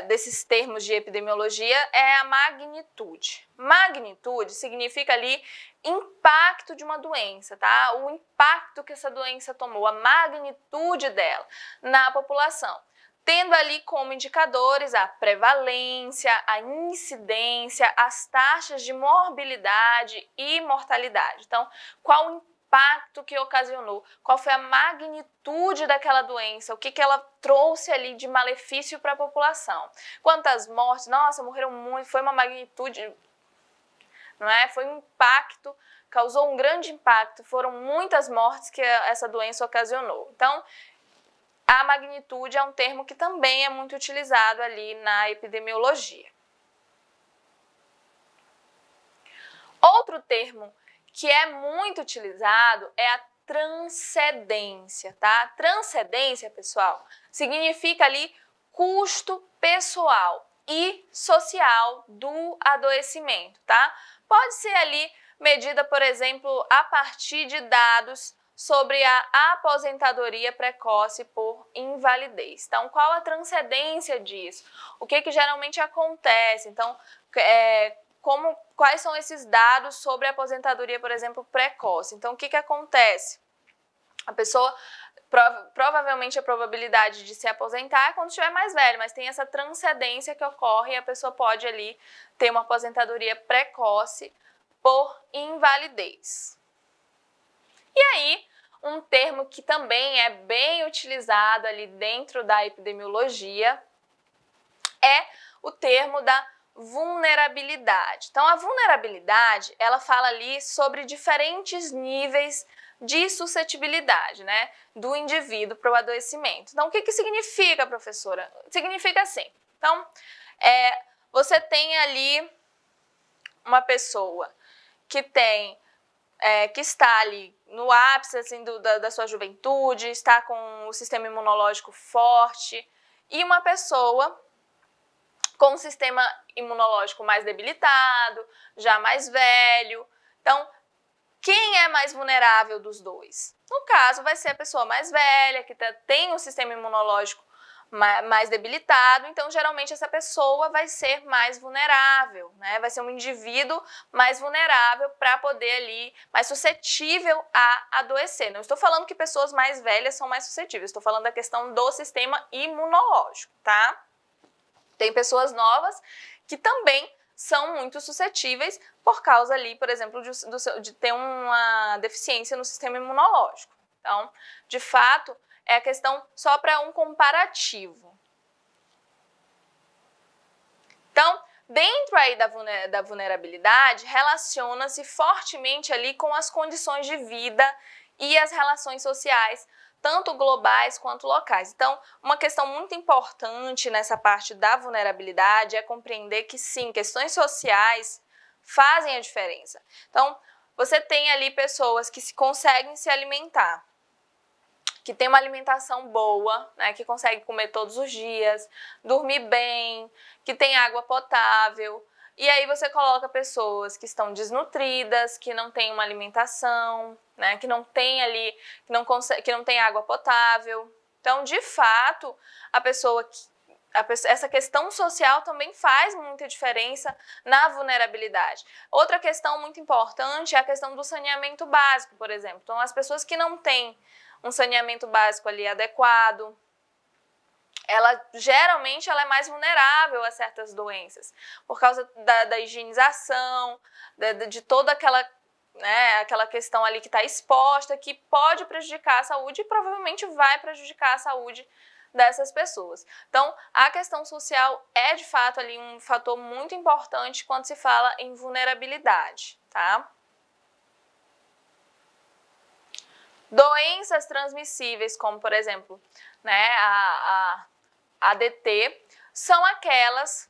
desses termos de epidemiologia, é a magnitude. Magnitude significa ali impacto de uma doença, tá? O impacto que essa doença tomou, a magnitude dela na população. Tendo ali como indicadores a prevalência, a incidência, as taxas de morbilidade e mortalidade. Então, qual o impacto que ocasionou, qual foi a magnitude daquela doença, o que ela trouxe ali de malefício para a população. Quantas mortes, nossa, morreram muito, foi uma magnitude, não é? Foi um impacto, causou um grande impacto, foram muitas mortes que essa doença ocasionou. Então, a magnitude é um termo que também é muito utilizado ali na epidemiologia. Outro termo que é muito utilizado é a transcendência, tá? Transcendência, pessoal, significa ali custo pessoal e social do adoecimento, tá? Pode ser ali medida, por exemplo, a partir de dados sobre a aposentadoria precoce por invalidez. Então, qual a transcendência disso? O que geralmente acontece? Então, quais são esses dados sobre a aposentadoria, por exemplo, precoce? Então, o que acontece? A pessoa, provavelmente a probabilidade de se aposentar é quando estiver mais velho, mas tem essa transcendência que ocorre e a pessoa pode ali ter uma aposentadoria precoce por invalidez. E aí, um termo que também é bem utilizado ali dentro da epidemiologia é o termo da vulnerabilidade. Então, a vulnerabilidade, ela fala ali sobre diferentes níveis de suscetibilidade, né, do indivíduo para o adoecimento. Então, o que significa, professora? Significa assim. Então, você tem ali uma pessoa que está ali no ápice assim, da sua juventude, está com o sistema imunológico forte, e uma pessoa com o sistema imunológico mais debilitado, já mais velho. Então, quem é mais vulnerável dos dois? No caso, vai ser a pessoa mais velha, que tem o sistema imunológico mais debilitado, então geralmente essa pessoa vai ser mais vulnerável, né? Vai ser um indivíduo mais vulnerável para poder ali, mais suscetível a adoecer. Não estou falando que pessoas mais velhas são mais suscetíveis, estou falando da questão do sistema imunológico, tá? Tem pessoas novas que também são muito suscetíveis por causa ali, por exemplo, de ter uma deficiência no sistema imunológico. Então, de fato, é a questão só para um comparativo. Então, dentro aí da vulnerabilidade, relaciona-se fortemente ali com as condições de vida e as relações sociais, tanto globais quanto locais. Então, uma questão muito importante nessa parte da vulnerabilidade é compreender que sim, questões sociais fazem a diferença. Então, você tem ali pessoas que conseguem se alimentar, que tem uma alimentação boa, né, que consegue comer todos os dias, dormir bem, que tem água potável. E aí você coloca pessoas que estão desnutridas, que não têm uma alimentação, né, que não tem ali, que não tem água potável. Então, de fato, essa questão social também faz muita diferença na vulnerabilidade. Outra questão muito importante é a questão do saneamento básico, por exemplo. Então, as pessoas que não têm um saneamento básico ali adequado, geralmente ela é mais vulnerável a certas doenças, por causa da higienização, de toda aquela, né, aquela questão ali que está exposta, que pode prejudicar a saúde e provavelmente vai prejudicar a saúde dessas pessoas. Então, a questão social é de fato ali um fator muito importante quando se fala em vulnerabilidade, tá? Doenças transmissíveis, como por exemplo, né, a ADT, são aquelas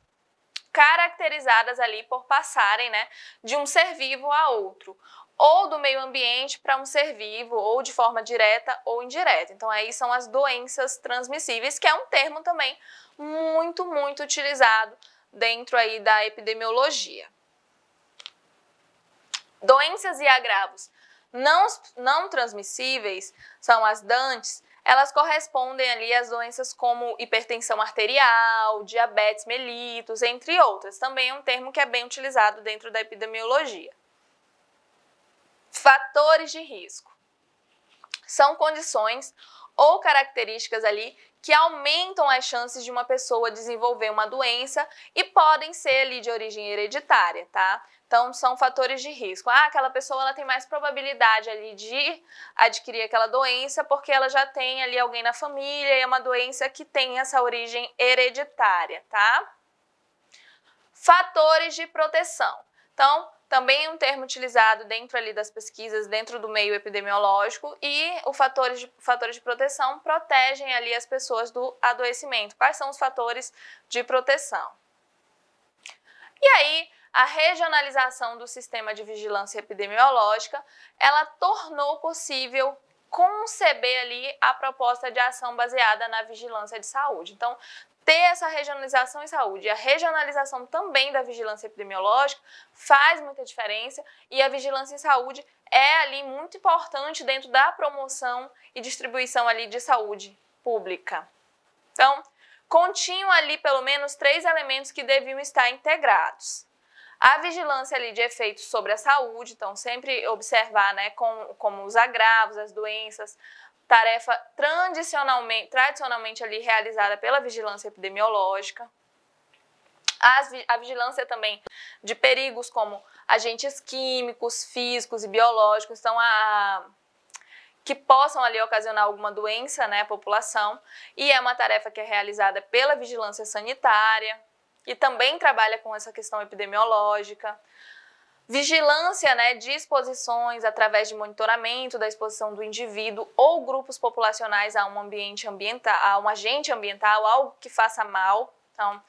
caracterizadas ali por passarem, né, de um ser vivo a outro, ou do meio ambiente para um ser vivo, ou de forma direta ou indireta. Então aí são as doenças transmissíveis, que é um termo também muito utilizado dentro aí da epidemiologia. Doenças e agravos não transmissíveis são as DANTs. Elas correspondem ali às doenças como hipertensão arterial, diabetes mellitus, entre outras. Também é um termo que é bem utilizado dentro da epidemiologia. Fatores de risco. São condições ou características ali que aumentam as chances de uma pessoa desenvolver uma doença e podem ser ali de origem hereditária, tá? Então, são fatores de risco. Aquela pessoa ela tem mais probabilidade ali de adquirir aquela doença porque ela já tem ali alguém na família e é uma doença que tem essa origem hereditária, tá? Fatores de proteção. Então, também é um termo utilizado dentro ali das pesquisas, dentro do meio epidemiológico, e os fatores de proteção protegem ali as pessoas do adoecimento. Quais são os fatores de proteção? E aí, a regionalização do sistema de vigilância epidemiológica, ela tornou possível conceber ali a proposta de ação baseada na vigilância de saúde. Então, ter essa regionalização em saúde e a regionalização também da vigilância epidemiológica faz muita diferença, e a vigilância em saúde é ali muito importante dentro da promoção e distribuição ali de saúde pública. Então, continham ali pelo menos 3 elementos que deviam estar integrados. A vigilância ali de efeitos sobre a saúde, então sempre observar, né, como os agravos, as doenças, tarefa tradicionalmente ali realizada pela vigilância epidemiológica. A vigilância também de perigos como agentes químicos, físicos e biológicos, então que possam ali ocasionar alguma doença, né, à população, e é uma tarefa que é realizada pela vigilância sanitária e também trabalha com essa questão epidemiológica. Vigilância, né, de exposições através de monitoramento da exposição do indivíduo ou grupos populacionais a um agente ambiental, algo que faça mal. Então,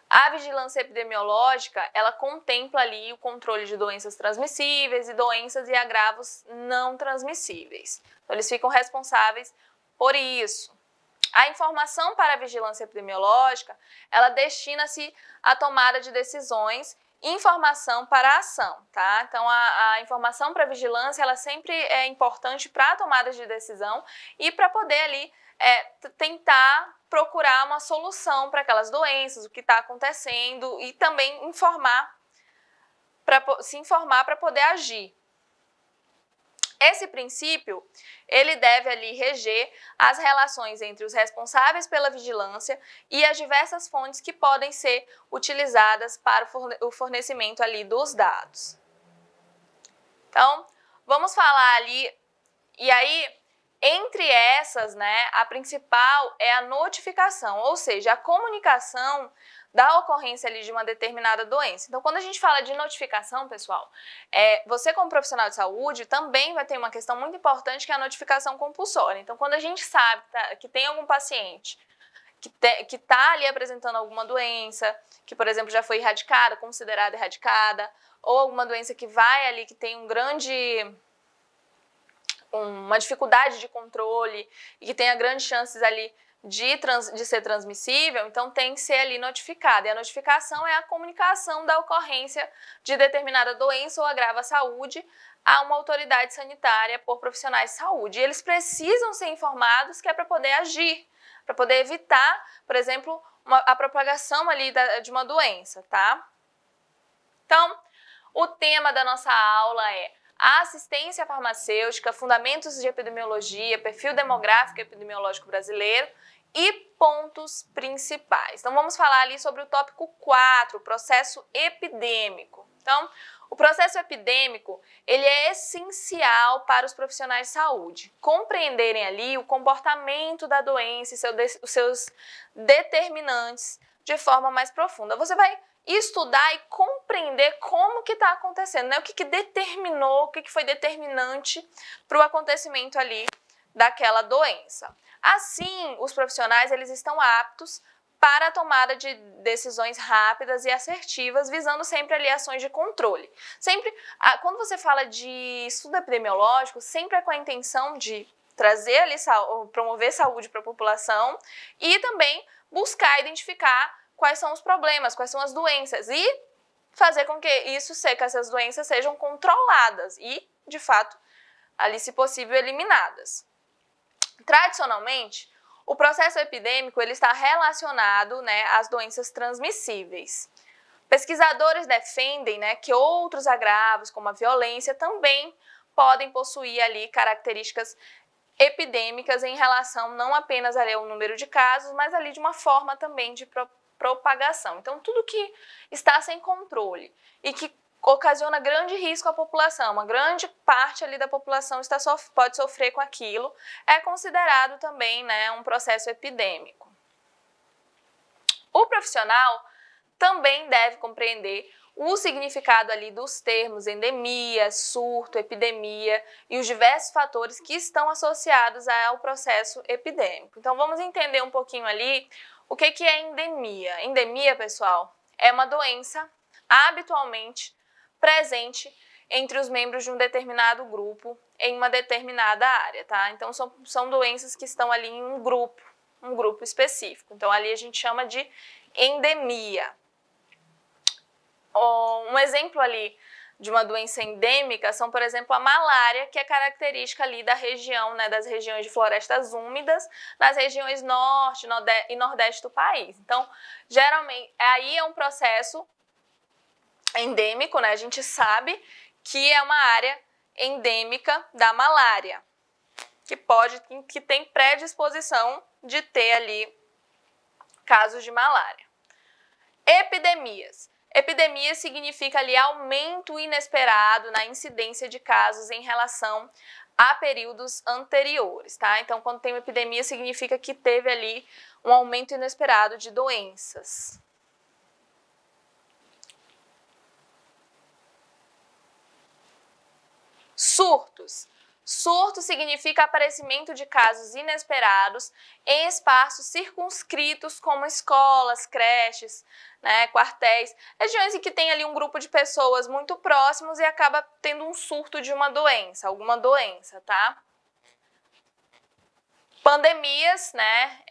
a vigilância epidemiológica, ela contempla ali o controle de doenças transmissíveis e doenças e agravos não transmissíveis. Então, eles ficam responsáveis por isso. A informação para a vigilância epidemiológica, ela destina-se à tomada de decisões, informação para a ação, tá? Então, a informação para a vigilância, ela sempre é importante para a tomada de decisão e para poder ali tentar procurar uma solução para aquelas doenças, o que está acontecendo, e também se informar para poder agir. Esse princípio, ele deve ali reger as relações entre os responsáveis pela vigilância e as diversas fontes que podem ser utilizadas para o fornecimento ali dos dados. Então, vamos falar ali, e aí, entre essas, né, a principal é a notificação, ou seja, a comunicação da ocorrência ali de uma determinada doença. Então, quando a gente fala de notificação, pessoal, você como profissional de saúde também vai ter uma questão muito importante, que é a notificação compulsória. Então, quando a gente sabe que tem algum paciente que está ali apresentando alguma doença, que, por exemplo, já foi erradicada, considerada erradicada, ou alguma doença que vai ali, que tem uma dificuldade de controle e que tenha grandes chances ali de ser transmissível, então tem que ser ali notificada. E a notificação é a comunicação da ocorrência de determinada doença ou agravo à saúde a uma autoridade sanitária por profissionais de saúde. E eles precisam ser informados, que é para poder agir, para poder evitar, por exemplo, a propagação ali de uma doença, tá? Então, o tema da nossa aula é a assistência farmacêutica, fundamentos de epidemiologia, perfil demográfico e epidemiológico brasileiro e pontos principais. Então vamos falar ali sobre o tópico 4, o processo epidêmico. Então, o processo epidêmico, ele é essencial para os profissionais de saúde compreenderem ali o comportamento da doença e os seus determinantes de forma mais profunda. Você vai estudar e compreender como que está acontecendo, né? O que determinou, o que foi determinante para o acontecimento ali daquela doença. Assim, os profissionais eles estão aptos para a tomada de decisões rápidas e assertivas, visando sempre ali ações de controle. Sempre, quando você fala de estudo epidemiológico, sempre é com a intenção de trazer ali, promover saúde para a população e também buscar identificar quais são os problemas, quais são as doenças e fazer com que que essas doenças sejam controladas e, de fato, ali, se possível, eliminadas. Tradicionalmente, o processo epidêmico ele está relacionado, né, às doenças transmissíveis. Pesquisadores defendem, né, que outros agravos, como a violência, também podem possuir ali características epidêmicas em relação não apenas ali ao número de casos, mas ali de uma forma também de propagação. Então, tudo que está sem controle e que ocasiona grande risco à população, uma grande parte ali da população pode sofrer com aquilo, é considerado também, né, um processo epidêmico. O profissional também deve compreender o significado ali dos termos endemia, surto, epidemia e os diversos fatores que estão associados ao processo epidêmico. Então, vamos entender um pouquinho ali o que é endemia. Endemia, pessoal, é uma doença habitualmente presente entre os membros de um determinado grupo em uma determinada área, tá? Então, são doenças que estão ali em um grupo específico. Então, ali a gente chama de endemia. Um exemplo ali de uma doença endêmica são, por exemplo, a malária, que é característica ali da região, né, das regiões de florestas úmidas, nas regiões norte e nordeste do país. Então, geralmente, aí é um processo endêmico, né? A gente sabe que é uma área endêmica da malária, que tem predisposição de ter ali casos de malária. Epidemias. Epidemia significa ali aumento inesperado na incidência de casos em relação a períodos anteriores, tá? Então, quando tem uma epidemia, significa que teve ali um aumento inesperado de doenças. Surtos. Surto significa aparecimento de casos inesperados em espaços circunscritos como escolas, creches, né, quartéis, regiões em que tem ali um grupo de pessoas muito próximos e acaba tendo um surto de uma doença, alguma doença, tá? Pandemias, né,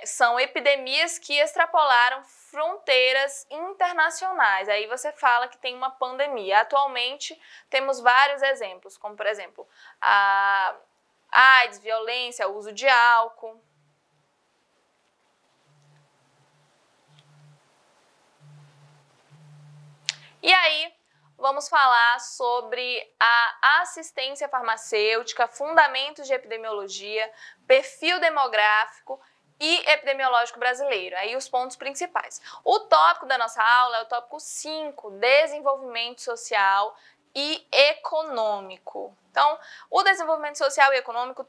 são epidemias que extrapolaram fronteiras internacionais. Aí você fala que tem uma pandemia. Atualmente temos vários exemplos, como por exemplo a AIDS, violência, o uso de álcool. E aí vamos falar sobre a assistência farmacêutica, fundamentos de epidemiologia, perfil demográfico e epidemiológico brasileiro. Aí os pontos principais. O tópico da nossa aula é o tópico 5, desenvolvimento social e econômico. Então, o desenvolvimento social e econômico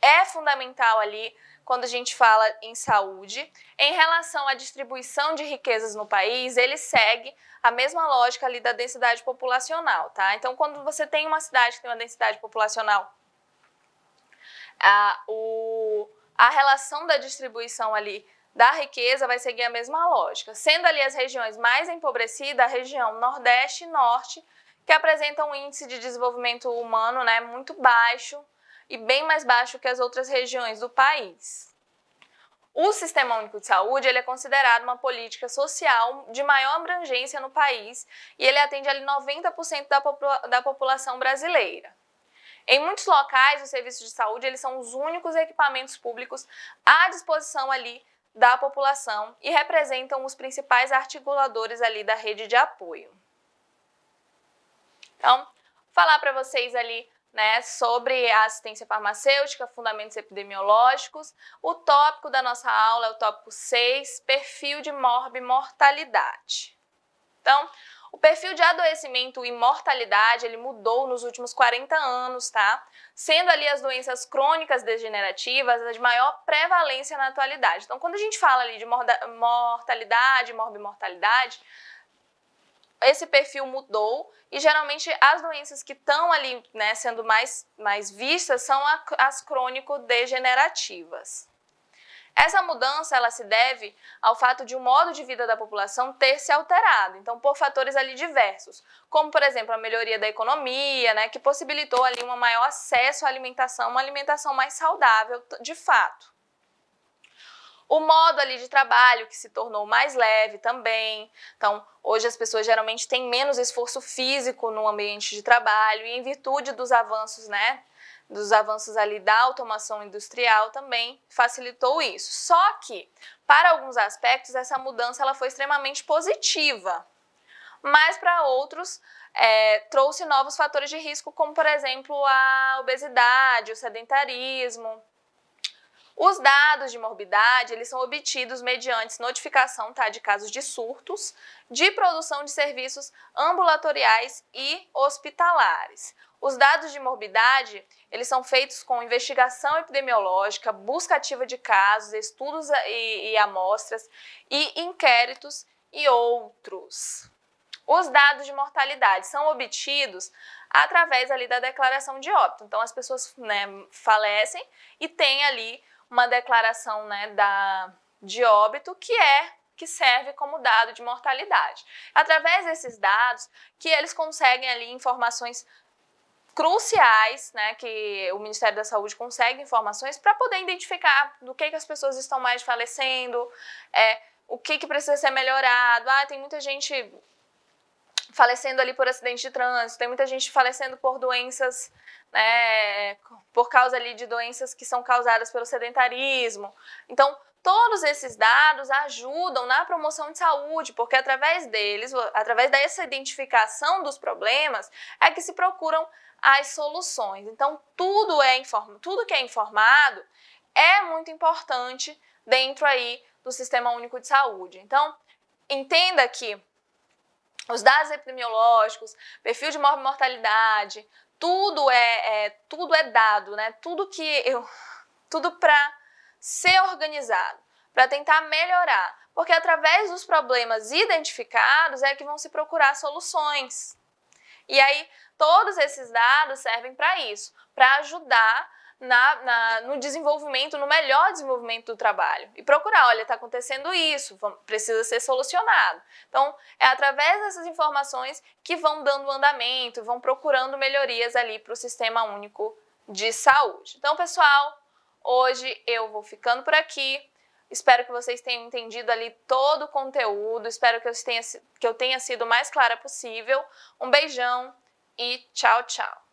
é fundamental ali quando a gente fala em saúde. Em relação à distribuição de riquezas no país, ele segue a mesma lógica ali da densidade populacional, tá? Então, quando você tem uma cidade que tem uma densidade populacional, a relação da distribuição ali da riqueza vai seguir a mesma lógica, sendo ali as regiões mais empobrecidas, a região Nordeste e Norte, que apresentam um índice de desenvolvimento humano, né, muito baixo e bem mais baixo que as outras regiões do país. O Sistema Único de Saúde ele é considerado uma política social de maior abrangência no país e ele atende ali 90% da população brasileira. Em muitos locais, os serviços de saúde eles são os únicos equipamentos públicos à disposição ali da população e representam os principais articuladores ali da rede de apoio. Então, vou falar para vocês ali né, sobre a assistência farmacêutica, fundamentos epidemiológicos. O tópico da nossa aula é o tópico 6, perfil de morbimortalidade. Então, o perfil de adoecimento e mortalidade, ele mudou nos últimos 40 anos, tá? Sendo ali as doenças crônicas degenerativas as de maior prevalência na atualidade. Então, quando a gente fala ali de mortalidade, morbimortalidade, esse perfil mudou e geralmente as doenças que estão ali, né, sendo mais vistas são as crônico-degenerativas. Essa mudança ela se deve ao fato de o modo de vida da população ter se alterado, então por fatores ali diversos, como por exemplo a melhoria da economia, né, que possibilitou ali um maior acesso à alimentação, uma alimentação mais saudável de fato. O modo ali de trabalho que se tornou mais leve também, então hoje as pessoas geralmente têm menos esforço físico no ambiente de trabalho e em virtude dos avanços, né, dos avanços ali da automação industrial também facilitou isso. Só que, para alguns aspectos, essa mudança ela foi extremamente positiva, mas para outros trouxe novos fatores de risco, como por exemplo a obesidade, o sedentarismo. Os dados de morbidade, eles são obtidos mediante notificação, tá, de casos de surtos, de produção de serviços ambulatoriais e hospitalares. Os dados de morbidade, eles são feitos com investigação epidemiológica, busca ativa de casos, estudos e amostras, e inquéritos e outros. Os dados de mortalidade são obtidos através ali da declaração de óbito. Então, as pessoas, né, falecem e tem ali uma declaração, né, de óbito que serve como dado de mortalidade. Através desses dados que eles conseguem ali informações cruciais, né, que o Ministério da Saúde consegue informações para poder identificar do que as pessoas estão mais falecendo, o que precisa ser melhorado. Tem muita gente falecendo ali por acidente de trânsito, tem muita gente falecendo por doenças, né, por causa ali de doenças que são causadas pelo sedentarismo. Então, todos esses dados ajudam na promoção de saúde, porque através deles, através dessa identificação dos problemas, é que se procuram as soluções. Então, tudo que é informado é muito importante dentro aí do Sistema Único de Saúde. Então, entenda que os dados epidemiológicos, perfil de morbimortalidade, tudo é dado, né? Tudo para ser organizado, para tentar melhorar, porque através dos problemas identificados é que vão se procurar soluções. E aí, todos esses dados servem para isso, para ajudar no desenvolvimento, no melhor desenvolvimento do trabalho. E procurar, olha, está acontecendo isso, precisa ser solucionado. Então, é através dessas informações que vão dando andamento, vão procurando melhorias ali para o Sistema Único de Saúde. Então, pessoal, hoje eu vou ficando por aqui. Espero que vocês tenham entendido ali todo o conteúdo, espero que eu tenha sido o mais clara possível. Um beijão e tchau, tchau!